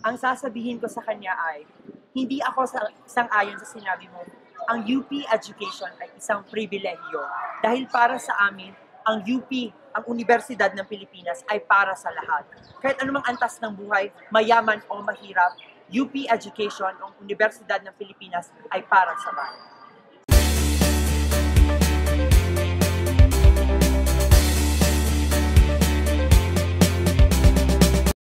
Ang sasabihin ko sa kanya ay, hindi ako sang-ayon sa sinabi mo, ang UP education ay isang pribilehyo. Dahil para sa amin, ang UP, ang Universidad ng Pilipinas ay para sa lahat. Kahit anumang antas ng buhay, mayaman o mahirap, UP education, ang Universidad ng Pilipinas ay para sa bayan.